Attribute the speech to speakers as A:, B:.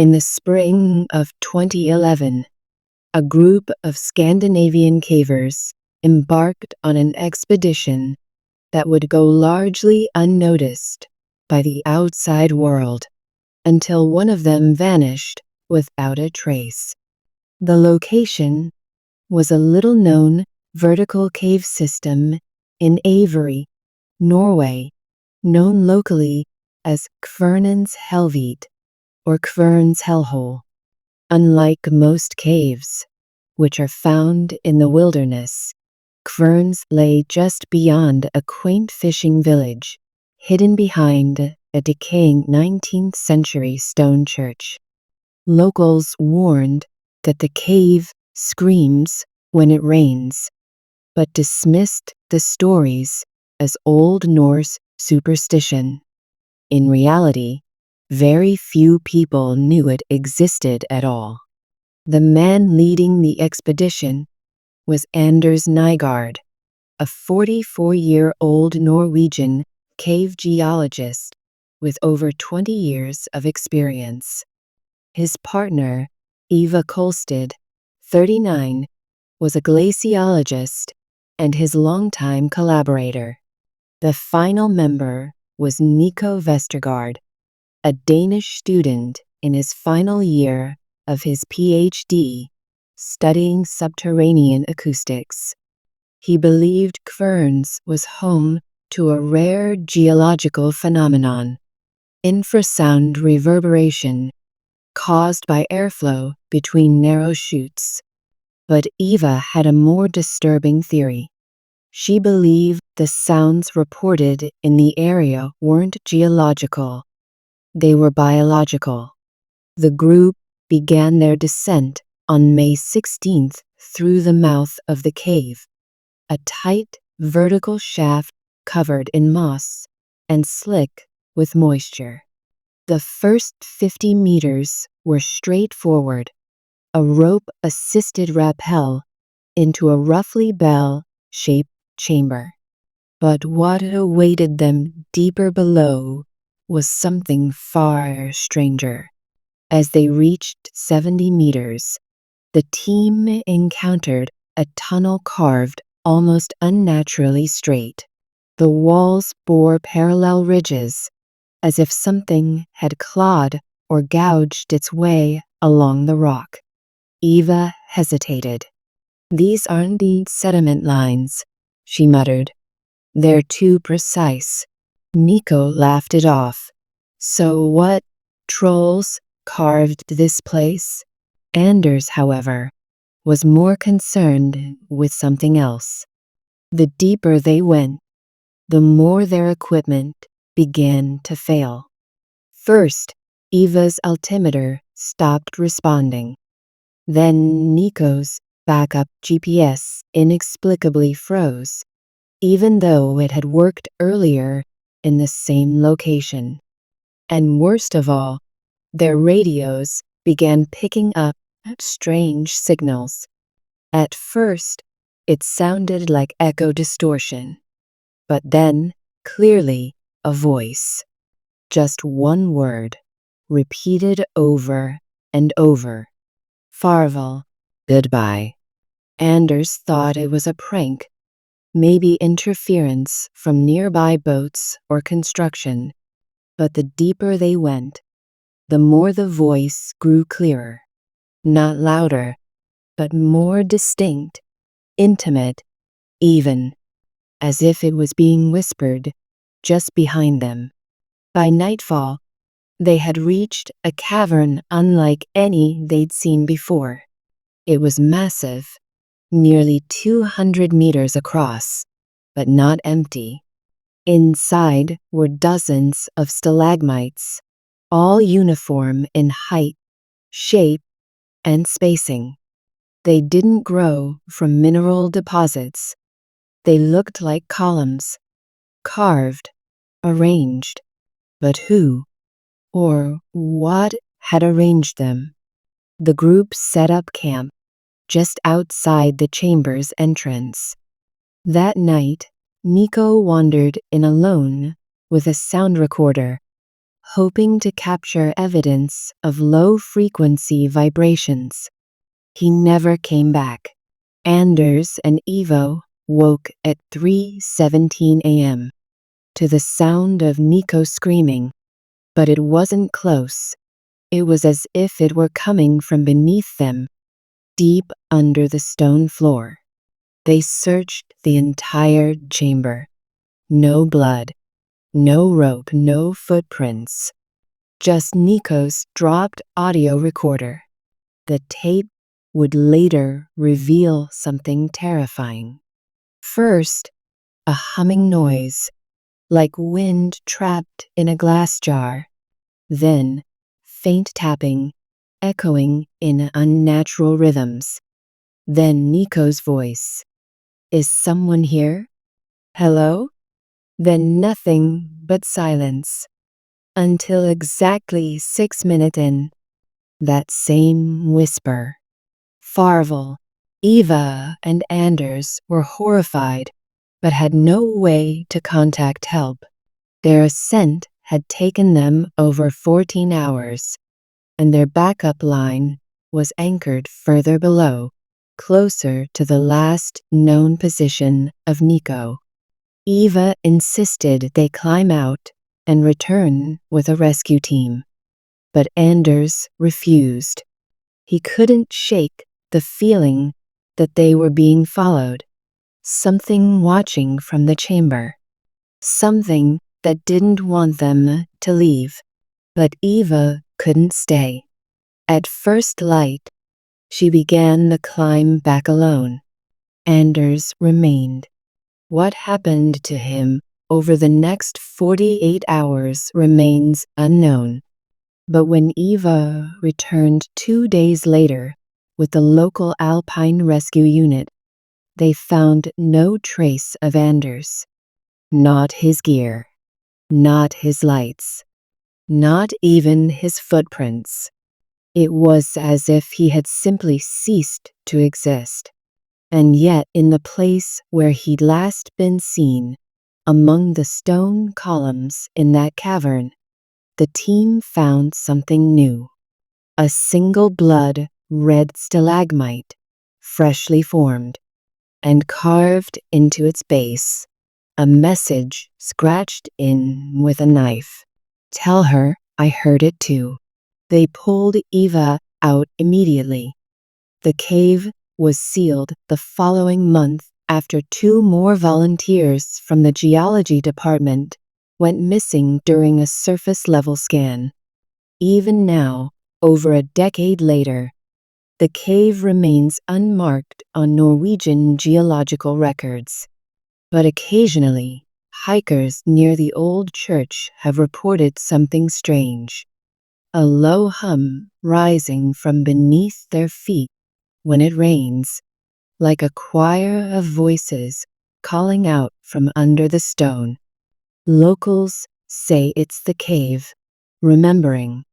A: In the spring of 2011, a group of Scandinavian cavers embarked on an expedition that would go largely unnoticed by the outside world until one of them vanished without a trace. The location was a little-known vertical cave system in Avery, Norway, known locally as Kvernens Helvete or Kvern's Hellhole. Unlike most caves, which are found in the wilderness, Kvern's lay just beyond a quaint fishing village, hidden behind a decaying 19th century stone church. Locals warned that the cave screams when it rains, but dismissed the stories as Old Norse superstition. In reality, very few people knew it existed at all. The man leading the expedition was Anders Nygaard, a 44-year-old Norwegian cave geologist with over 20 years of experience. His partner, Eva Kolstad, 39, was a glaciologist and his longtime collaborator. The final member was Nico Vestergaard, a Danish student in his final year of his PhD, studying subterranean acoustics. He believed Kvern's was home to a rare geological phenomenon, infrasound reverberation, caused by airflow between narrow chutes. But Eva had a more disturbing theory. She believed the sounds reported in the area weren't geological, they were biological. The group began their descent on May 16th through the mouth of the cave, a tight, vertical shaft covered in moss and slick with moisture. The first 50 meters were straightforward, a rope-assisted rappel into a roughly bell-shaped chamber. But what awaited them deeper below was something far stranger. As they reached 70 meters, the team encountered a tunnel carved almost unnaturally straight. The walls bore parallel ridges, as if something had clawed or gouged its way along the rock. Eva hesitated. "These aren't the sediment lines," she muttered. "They're too precise." Nico laughed it off. "So what trolls carved this place?" Anders, however, was more concerned with something else. The deeper they went, the more their equipment began to fail. First, Eva's altimeter stopped responding. Then Nico's backup GPS inexplicably froze, even though it had worked earlier in the same location. And worst of all, their radios began picking up strange signals. At first, it sounded like echo distortion, but then, clearly, a voice. Just one word, repeated over and over. "Farvel, goodbye." Anders thought it was a prank, maybe interference from nearby boats or construction. But the deeper they went, the more the voice grew clearer. Not louder, but more distinct, intimate, even, as if it was being whispered just behind them. By nightfall, they had reached a cavern unlike any they'd seen before. It was massive, nearly 200 meters across, but not empty. Inside were dozens of stalagmites, all uniform in height, shape, and spacing. They didn't grow from mineral deposits. They looked like columns, carved, arranged. But who or what had arranged them? The group set up camp just outside the chamber's entrance. That night, Nico wandered in alone with a sound recorder, hoping to capture evidence of low-frequency vibrations. He never came back. Anders and Ivo woke at 3:17 a.m. to the sound of Nico screaming, but it wasn't close. It was as if it were coming from beneath them, deep under the stone floor. They searched the entire chamber. No blood, no rope, no footprints. Just Nico's dropped audio recorder. The tape would later reveal something terrifying. First, a humming noise, like wind trapped in a glass jar. Then, faint tapping, echoing in unnatural rhythms. Then Nico's voice. Is someone here? Hello? Then nothing but silence. Until exactly 6 minutes in, that same whisper. Farvel, Eva, and Anders were horrified, but had no way to contact help. Their ascent had taken them over 14 hours, and their backup line was anchored further below, closer to the last known position of Nico. Eva insisted they climb out and return with a rescue team, but Anders refused. He couldn't shake the feeling that they were being followed, something watching from the chamber, something that didn't want them to leave. But Eva couldn't stay. At first light, she began the climb back alone. Anders remained. What happened to him over the next 48 hours remains unknown. But when Eva returned 2 days later with the local Alpine Rescue Unit, they found no trace of Anders. Not his gear, not his lights, not even his footprints. It was as if he had simply ceased to exist. And yet, in the place where he'd last been seen, among the stone columns in that cavern, the team found something new. A single blood-red stalagmite, freshly formed, and carved into its base, a message scratched in with a knife. Tell her I heard it too. They pulled Eva out immediately. The cave was sealed the following month after 2 more volunteers from the geology department went missing during a surface-level scan. Even now, over a decade later, the cave remains unmarked on Norwegian geological records. But occasionally, hikers near the old church have reported something strange. A low hum rising from beneath their feet when it rains, like a choir of voices calling out from under the stone. Locals say it's the cave, remembering